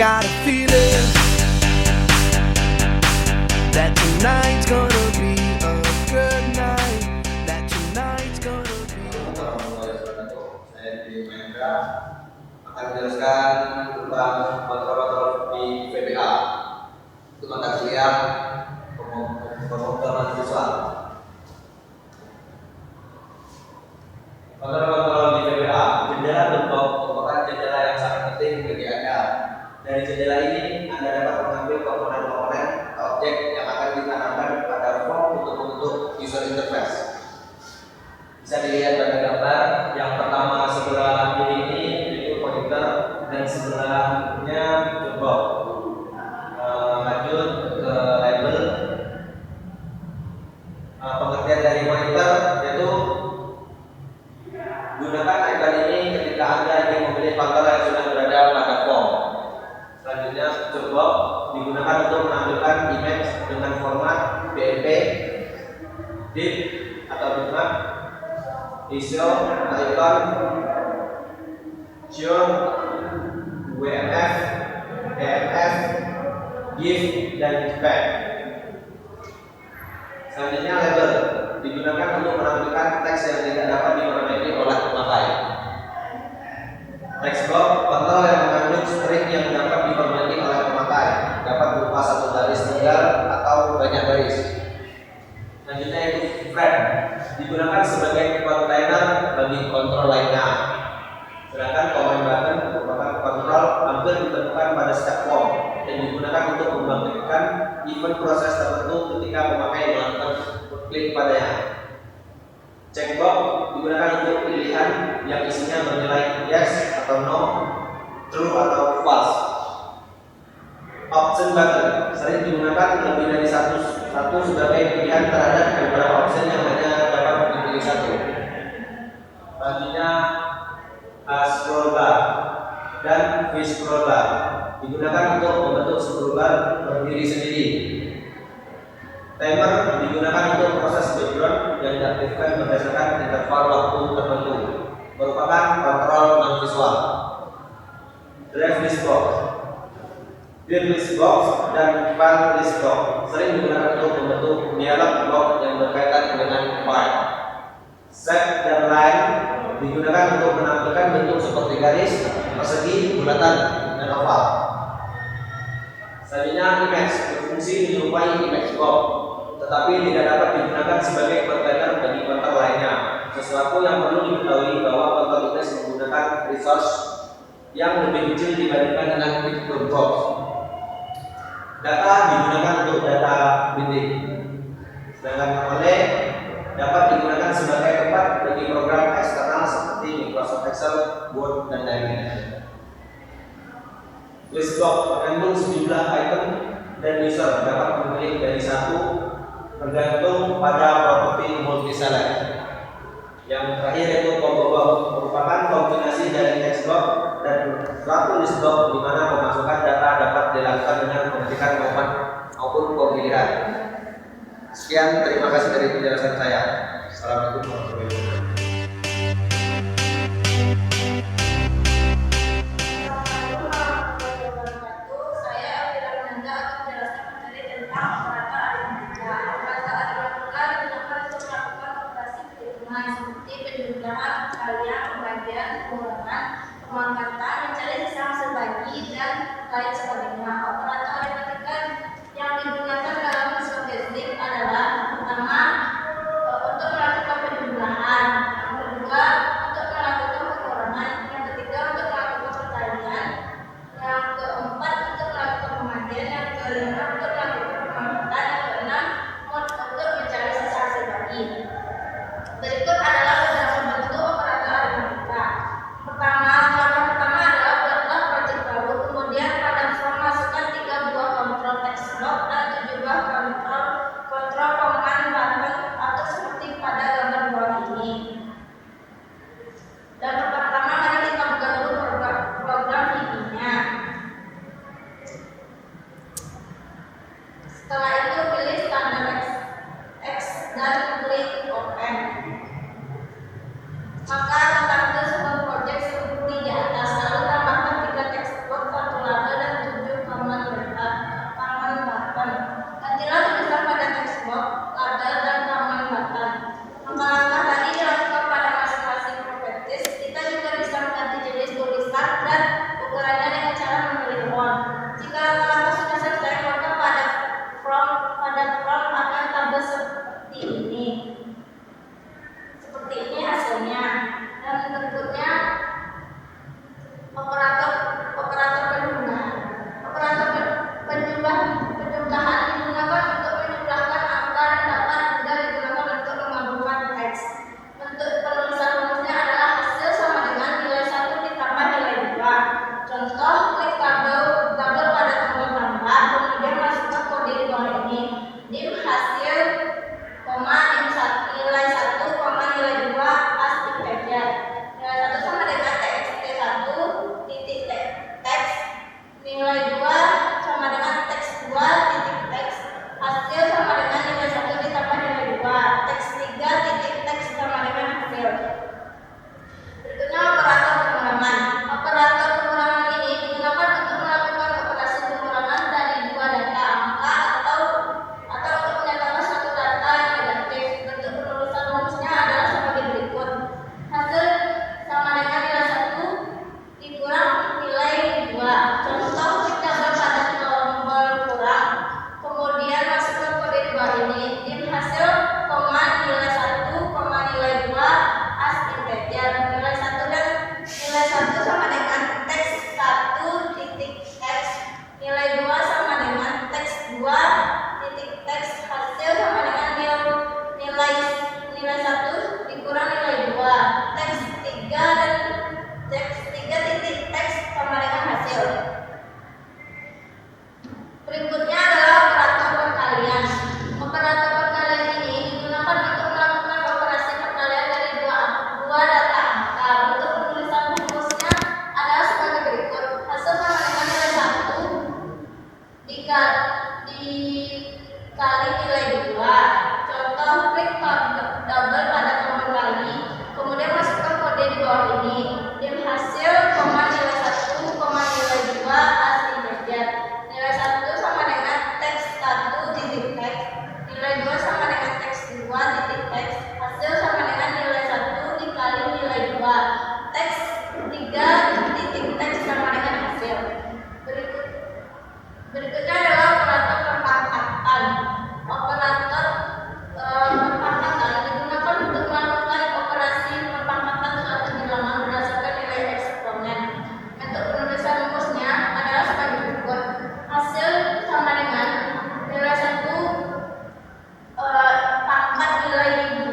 got a feeling that tonight's gonna be a good night. That tonight's gonna be. Saya di Mahendra akan menjelaskan tentang kontrol di VBA. Itu mata kuliah pemrograman visual. Kontrol di VBA, jendela bentuk merupakan jendela yang sangat penting bagi Anda. Dari jendela ini Anda dapat mengambil komponen-komponen objek yang akan ditanamkan pada form untuk membentuk user interface. Bisa dilihat pada gambar yang pertama sebelah kiri ini itu monitor dan sebelahnya jebol. Lanjut ke label. Pengertian dari monitor yaitu gunakan icon ini ketika Anda ingin memilih pangkal yang sudah berada pada form. Selanjutnya jebol digunakan untuk menampilkan image dengan format BMP, div atau bitmap. ISO, icon, Geom, WMF, EMF, GIF, dan JPEG. Selanjutnya label digunakan untuk menampilkan teks yang tidak dapat diperbaiki oleh pemakai. Text box kontrol yang mengandung string yang dapat diperbaiki oleh pemakai, dapat berupa satu baris tunggal atau banyak baris. Selanjutnya itu frame digunakan sebagai kontainer bagi kontrol lainnya. Sedangkan command button merupakan kontrol hampir ditemukan pada setiap form dan digunakan untuk membangkitkan event proses tertentu ketika pemakai melakukan klik padanya. Checkbox digunakan untuk pilihan yang isinya bernilai yes atau no, true atau false. Option button sering digunakan lebih dari satu sebagai pilihan terhadap beberapa option yang hanya dapat dipilih satu. Selanjutnya scroll bar dan V scroll bar digunakan untuk membentuk scroll bar berdiri sendiri. Timer digunakan untuk proses background yang diaktifkan berdasarkan interval waktu tertentu, merupakan kontrol non visual. Drive list box, Drive list box dan file list box sering digunakan untuk membentuk dialog box yang berkaitan dengan file. Set dan line digunakan untuk menampilkan bentuk seperti garis, persegi, bulatan, dan oval. Selanjutnya image berfungsi menyerupai image box, tetapi tidak dapat digunakan sebagai kontainer bagi kontrol lainnya. Sesuatu yang perlu diketahui bahwa kontrol image menggunakan resource yang lebih kecil dibandingkan dengan picture box. Data digunakan untuk data binding, sedangkan oleh dapat digunakan sebagai tempat bagi program eksternal seperti Microsoft Excel, Word, dan lainnya. List box mengandung sejumlah item dan user dapat memilih dari satu tergantung pada properti multi select. Yang terakhir yaitu combo box merupakan kombinasi dari text box dan suatu list box di mana pemasukan data dapat dilakukan dengan mengetikkan format maupun pemilihan. Sekian, terima kasih dari penjelasan saya. Assalamualaikum warahmatullahi wabarakatuh. Penjumlahan, kalian, pembagian, pengurangan, pemangkatan, mencari sisa sebagi, dan lain sebagainya. Operator aritmatika yang digunakan dalam scientific adalah pertama untuk melakukan penjumlahan, yang kedua untuk melakukan pengurangan, yang ketiga untuk melakukan perkalian, yang keempat untuk melakukan pembagian, yang kelima untuk melakukan pemangkatan, yang keenam untuk mencari sisa sebagi. Berikut adalah beberapa bentuk operator aritmatika. Langkah pertama adalah buatlah project baru, kemudian pada form masukkan 3 buah kontrol text box dan 7 buah kontrol command button atau seperti pada gambar bawah ini. Dan pertama mari kita buka dulu program ini-nya. Setelah itu pilih standar X dan klik open. Maka letakkan sebuah project seperti di atas, lalu tambahkan 3 text box, 1 label, dan 7 dikali nilai 2. Contoh, klik double pada tombol kali, kemudian masukkan kode di bawah ini. Dim hasil, nilai 1, nilai 2 as integer. Nilai 1 sama dengan teks 1 titik teks. Nilai 2 sama dengan teks 2 titik teks. Hasil sama dengan nilai 1 dikali nilai 2. Teks 3 titik teks sama dengan hasil. Berikutnya adalah operator perpangkatan. Operator perpangkatan digunakan untuk melakukan operasi perpangkatan suatu bilangan berdasarkan nilai eksponen. Untuk penulisan rumusnya adalah sebagai berikut. Hasil sama dengan nilai 1 pangkat nilai 2.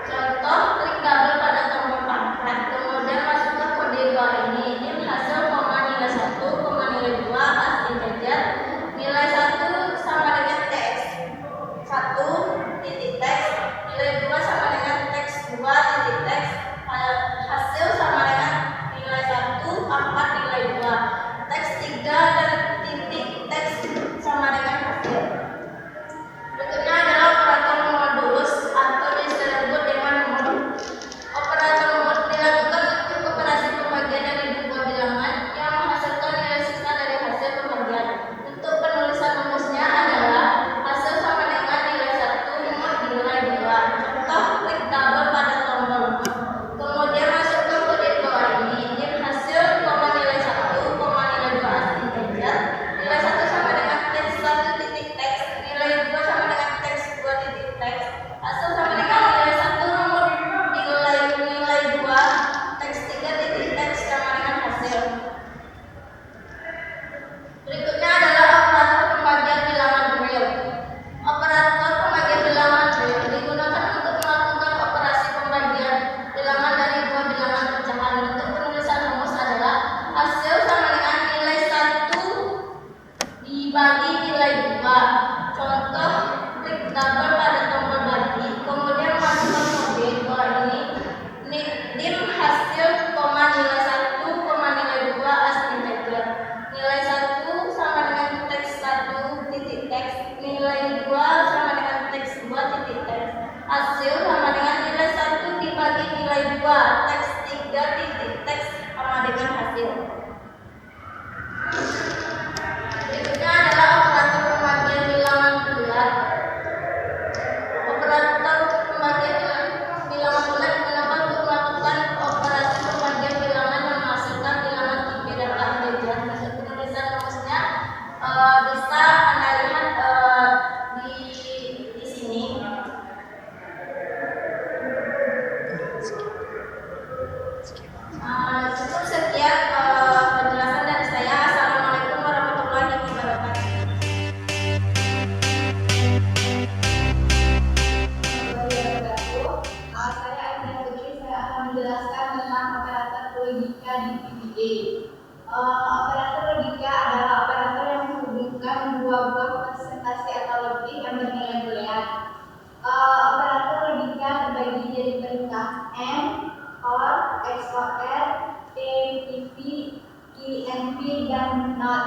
Contoh, klik double pada tombol pangkat, kemudian masukkan kode di bawah ini. Dim hasil, nilai 1, nilai 2 as integer. Nilai 1 sama dengan teks 1 titik teks. Nilai 2 sama dengan teks 2 titik teks. Hasil sama dengan nilai 1 pangkat nilai 2. Teks 3 dan titik teks sama dengan hasil. Berikutnya adalah operator modulus atau disebut dengan mod. Operator mod dilakukan untuk operasi pembagian dari dua bilangan yang menghasilkan nilai sisa dari hasil pembagian. Untuk penulisan rumusnya adalah hasil sama dengan nilai 1 mod nilai 2. Contoh, klik double pada tombol mod, kemudian masukkan kode di bawah ini. Dim hasil, nilai 1, nilai 2 as integer. Nilai 1 sama dengan teks 1 titik teks. Nilai 2 sama dengan teks 2 titik teks. Hasil sama dengan nilai 1 mod nilai 2. Teks 3 titik teks sama dengan hasil. Berikutnya adalah operator pembagian bilangan real. Operator pembagian bilangan real digunakan untuk melakukan operasi pembagian bilangan dari dua bilangan pecahan. Untuk penulisan rumus adalah hasil sama dengan nilai 1 dibagi nilai 2. Contoh, klik double pada tombol bagi, kemudian masukkan kode di bawah ini. Dim hasil, nilai 1, nilai 2 as integer. Nilai 1 sama dengan teks 1 titik teks. Nilai 2 sama dengan teks 2 titik teks. Hasil sama dengan nilai 1 dibagi nilai 2. Teks 3 titik teks sama dengan hasil. Berikutnya adalah operator pembagian bilangan bulat. Operator pembagian bilangan bulat digunakan untuk melakukan operasi pembagian bilangan yang menghasilkan bilangan tipe data integer. Untuk penulisan rumusnya bisa Anda lihat di sini. Cukup sekian penjelasan dari saya. Assalamualaikum warahmatullahi wabarakatuh. Saya Aida Putri, saya akan menjelaskan tentang operator logika di PPA. Operator logika adalah operator yang menghubungkan dua buah presentasi atau lebih yang bernilai boolean. Operator logika terbagi jadi perintah AND, OR, XOR, TTP, INP, dan NOT.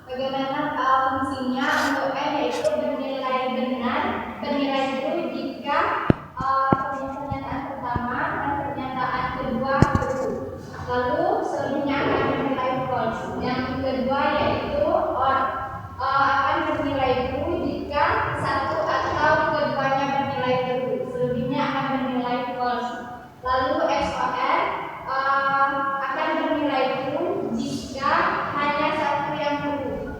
Bagaimana fungsinya? Untuk N yaitu bernilai benar, bernilai true jika pernyataan pertama dan pernyataan kedua true. Lalu selanjutnya akan bernilai false. Yang kedua yaitu OR, akan bernilai true jika satu atau keduanya bernilai true. Selebihnya akan bernilai false. Lalu XOR akan bernilai true jika hanya satu yang true.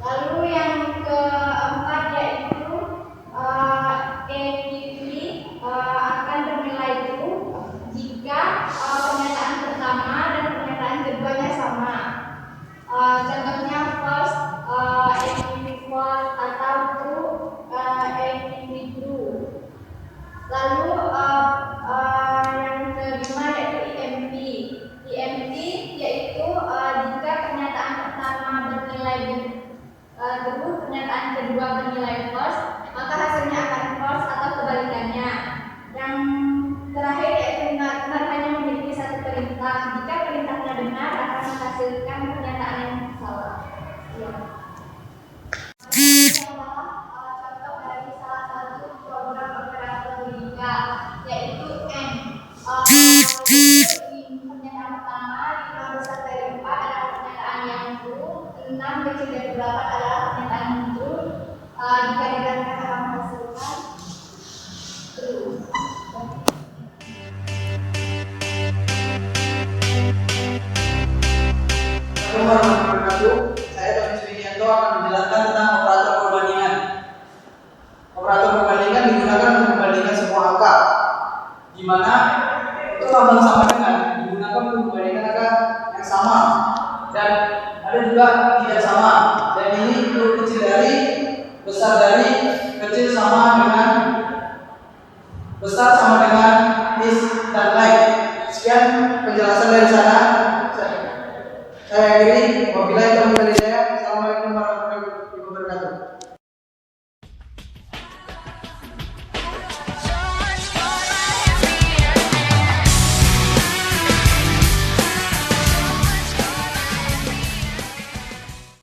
Lalu yang keempat yaitu ATP akan bernilai true jika pernyataan pertama dan pernyataan keduanya sama. Contohnya false, ATP false, atau true, ATP true. Lalu yang kelima yaitu IMP. IMP yaitu jika pernyataan pertama bernilai true, pernyataan kedua bernilai false, maka hasilnya akan false atau kebalikannya. Yang terakhir yaitu benar hanya memiliki satu perintah. Jika perintahnya benar akan menghasilkan pernyataan yang salah. Ya. 6 kecil dari 8 adalah pernyataan yang betul. Jika dibandingkan akan menghasilkan true. Assalamualaikum warahmatullahi wabarakatuh. Saya Tommy Suwidianto akan menjelaskan tentang operator perbandingan. Operator perbandingan digunakan untuk membandingkan sebuah angka, di mana untuk lambang sama dengan digunakan untuk membandingkan angka yang sama dan ada juga tidak sama. Dan ini untuk kecil dari, besar dari, kecil sama dengan, besar sama dengan, is dan like. Sekian penjelasan dari sana. Saya akhiri, wabillahi taufiq